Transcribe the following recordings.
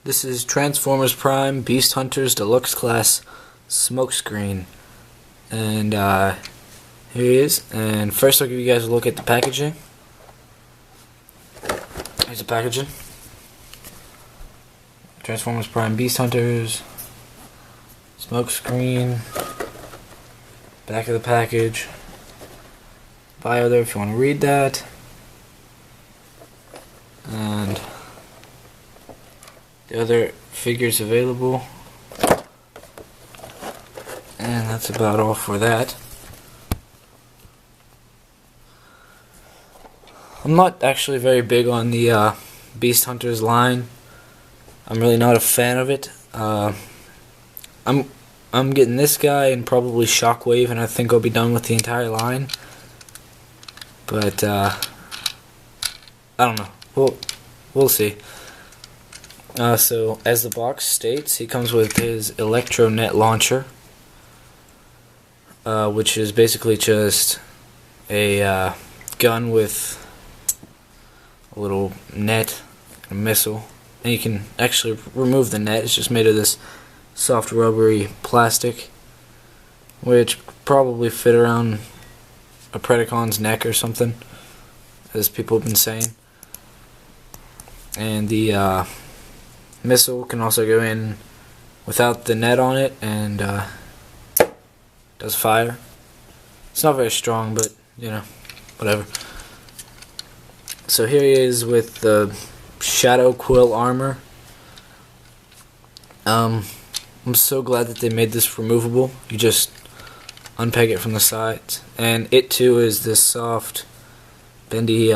This is Transformers Prime Beast Hunters Deluxe Class Smokescreen, and here he is. And first, I'll give you guys a look at the packaging. Here's the packaging. Transformers Prime Beast Hunters Smokescreen. Back of the package. Bio there if you want to read that. And the other figures available, and that's about all for that. I'm not actually very big on the Beast Hunters line. I'm really not a fan of it. I'm getting this guy and probably Shockwave, and I think I'll be done with the entire line. But I don't know. We'll see. So, as the box states, he comes with his Electronet launcher, which is basically just a gun with a little net, a missile, and you can actually remove the net. It's just made of this soft rubbery plastic, which probably fit around a Predacon's neck or something, as people have been saying. And the missile can also go in without the net on it, and does fire. It's not very strong, but you know, whatever. So here he is with the Shadow Quill armor. I'm so glad that they made this removable. You just unpeg it from the sides, and it too is this soft, bendy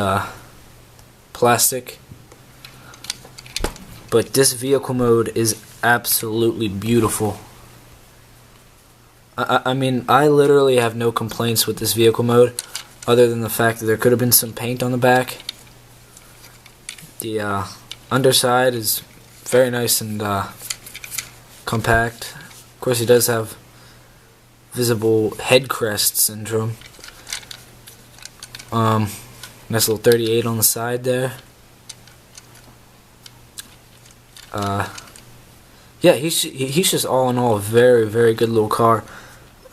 plastic. But this vehicle mode is absolutely beautiful. I mean, I literally have no complaints with this vehicle mode, other than the fact that there could have been some paint on the back. The underside is very nice and compact. Of course, he does have visible head crest syndrome. Nice little 38 on the side there. Yeah, he's just all in all a very, very good little car.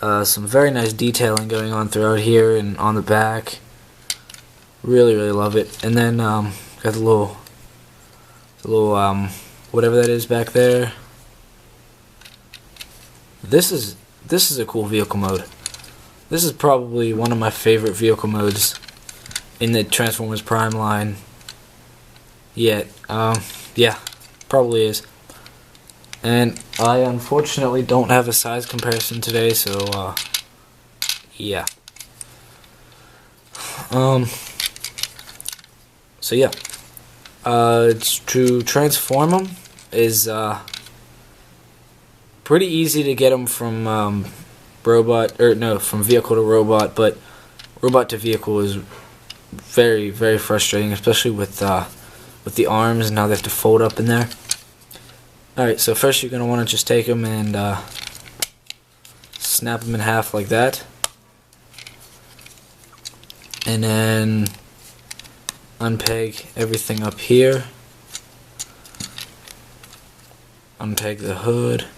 Some very nice detailing going on throughout here and on the back. Really, really love it. And then got the little whatever that is back there. This is a cool vehicle mode. This is probably one of my favorite vehicle modes in the Transformers Prime line yet. Yeah, probably is. And I unfortunately don't have a size comparison today, so yeah. So yeah. To transform them is pretty easy to get them from from vehicle to robot, but robot to vehicle is very, very frustrating, especially with the arms and how they have to fold up in there. Alright, so first you're going to want to just take them and snap them in half like that. And then unpeg everything up here. Unpeg the hood.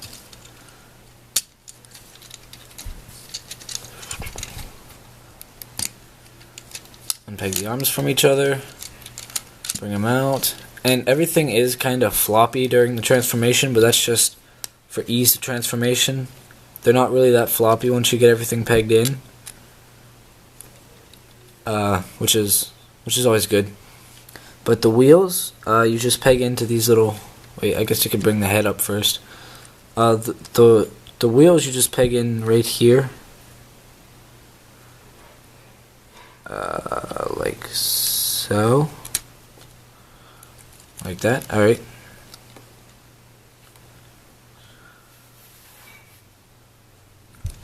Unpeg the arms from each other. Bring them out. And everything is kind of floppy during the transformation, but that's just for ease of transformation. They're not really that floppy once you get everything pegged in, which is always good. But the wheels, you just peg into these little. Wait, I guess you could bring the head up first. The wheels you just peg in right here, like so. Like that, alright.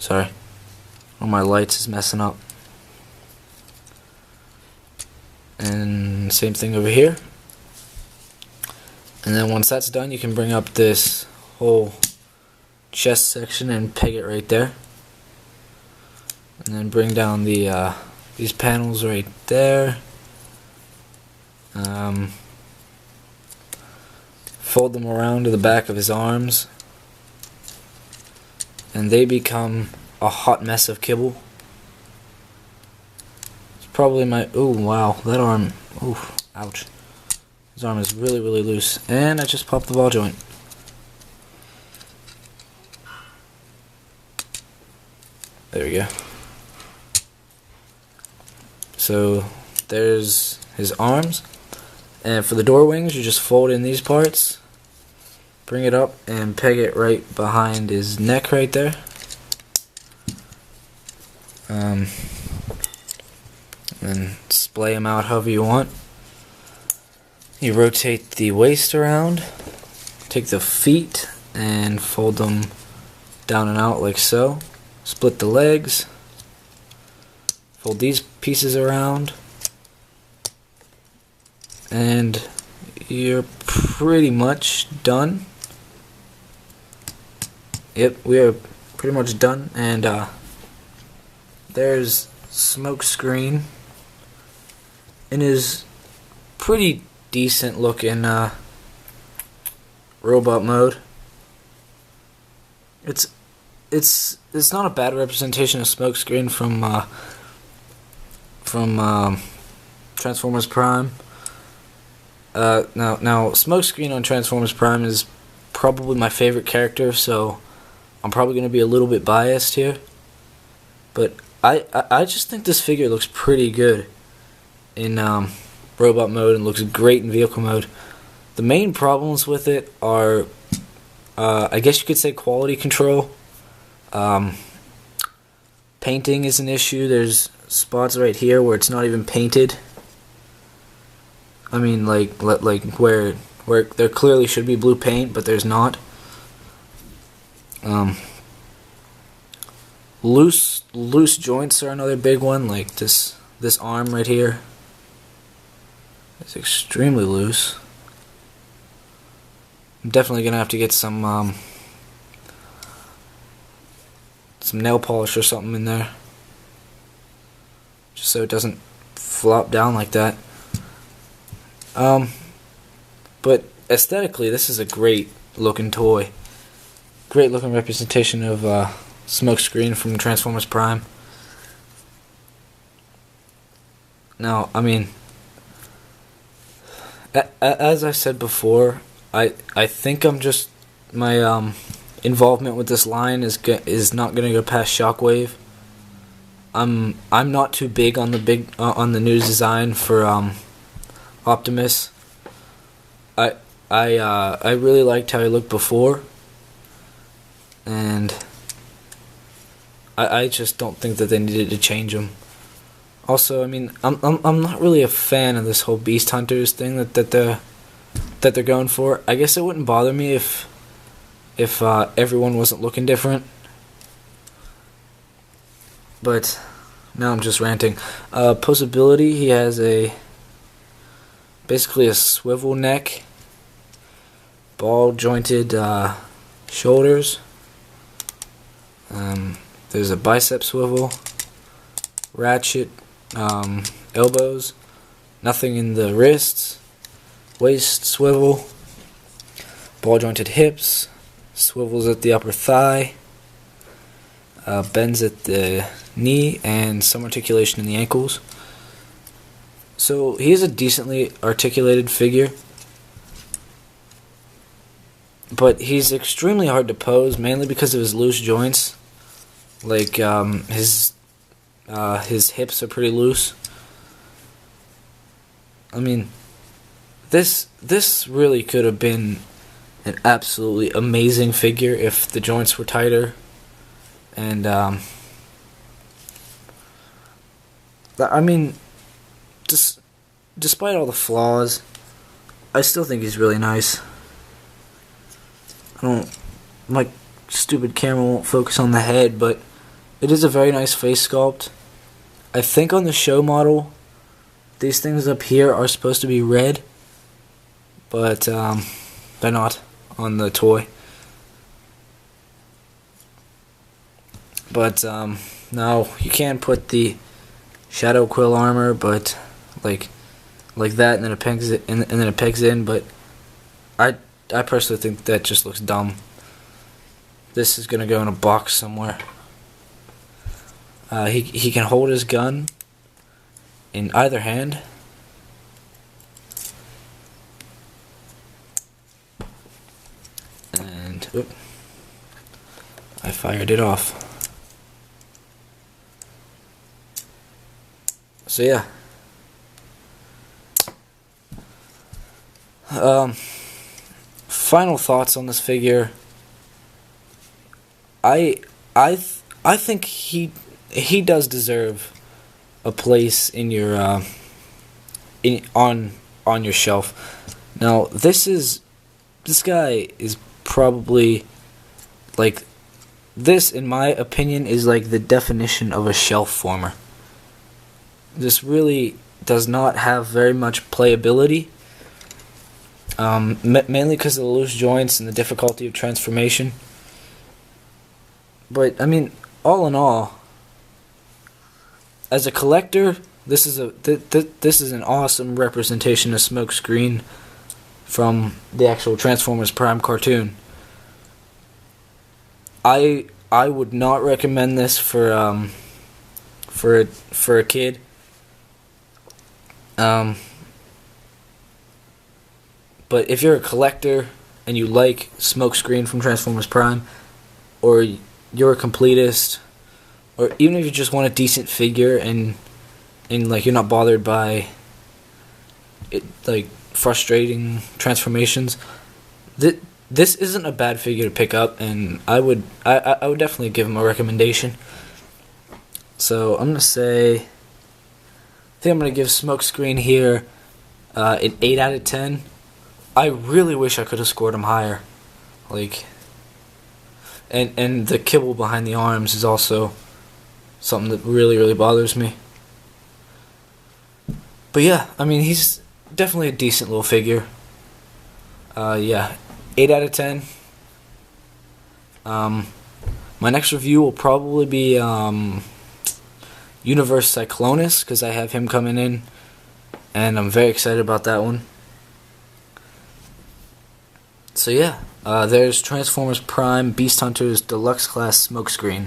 Sorry. One of my lights is messing up. And same thing over here. And then once that's done, you can bring up this whole chest section and peg it right there. And then bring down the these panels right there. fold them around to the back of his arms, and they become a hot mess of kibble. It's probably my... Oh, wow, that arm... Ooh, ouch. His arm is really, really loose. And I just popped the ball joint. There we go. So, there's his arms. And for the door wings, you just fold in these parts, bring it up, and peg it right behind his neck right there. And splay him out however you want. You rotate the waist around, take the feet and fold them down and out like so. Split the legs, fold these pieces around, and you're pretty much done. Yep, we are pretty much done. And there's Smokescreen in his pretty decent looking robot mode. It's not a bad representation of Smokescreen from Transformers Prime. Now Smokescreen on Transformers Prime is probably my favorite character, so I'm probably going to be a little bit biased here. But I just think this figure looks pretty good in robot mode and looks great in vehicle mode. The main problems with it are, I guess you could say, quality control. Painting is an issue. There's spots right here where it's not even painted. I mean, like where there clearly should be blue paint, but there's not. Loose joints are another big one. Like this arm right here. It's extremely loose. I'm definitely gonna have to get some nail polish or something in there, just so it doesn't flop down like that. But aesthetically, this is a great looking toy. Great looking representation of Smokescreen from Transformers Prime. Now, I mean, as I said before, I think my involvement with this line is not gonna go past Shockwave. I'm not too big on the new design for Optimus. I really liked how he looked before, and I just don't think that they needed to change him. Also, I mean, I'm not really a fan of this whole Beast Hunters thing that they're going for. I guess it wouldn't bother me if everyone wasn't looking different. But now I'm just ranting. Posability, he has basically a swivel neck, ball jointed shoulders. There's a bicep swivel, ratchet elbows, nothing in the wrists, waist swivel, ball jointed hips, swivels at the upper thigh, bends at the knee, and some articulation in the ankles. So he is a decently articulated figure, but he's extremely hard to pose, mainly because of his loose joints. Like his hips are pretty loose. I mean, this really could have been an absolutely amazing figure if the joints were tighter. And I mean, despite all the flaws, I still think he's really nice. My stupid camera won't focus on the head, but it is a very nice face sculpt. I think on the show model, these things up here are supposed to be red, but they're not on the toy. But now you can put the Shadow Quill armor, but like that, and then it pegs in, but I personally think that just looks dumb. This is gonna go in a box somewhere. He can hold his gun in either hand. And I fired it off. So yeah. Final thoughts on this figure. I think he does deserve a place in your on your shelf. Now this guy is probably like, this in my opinion is like the definition of a shelf former. This really does not have very much playability. Mainly because of the loose joints and the difficulty of transformation. But I mean, all in all, as a collector, this is an awesome representation of Smokescreen from the actual Transformers Prime cartoon. I would not recommend this for a kid. But if you're a collector and you like Smokescreen from Transformers Prime, or you're a completist, or even if you just want a decent figure and like you're not bothered by it, like frustrating transformations, this isn't a bad figure to pick up, and I would definitely give him a recommendation. So I'm gonna give Smokescreen here an 8 out of 10. I really wish I could have scored him higher. Like, and the kibble behind the arms is also something that really bothers me. But yeah, I mean, he's definitely a decent little figure. Yeah, 8 out of 10. My next review will probably be Universe Cyclonus, because I have him coming in, and I'm very excited about that one. So yeah, there's Transformers Prime Beast Hunters Deluxe Class Smokescreen.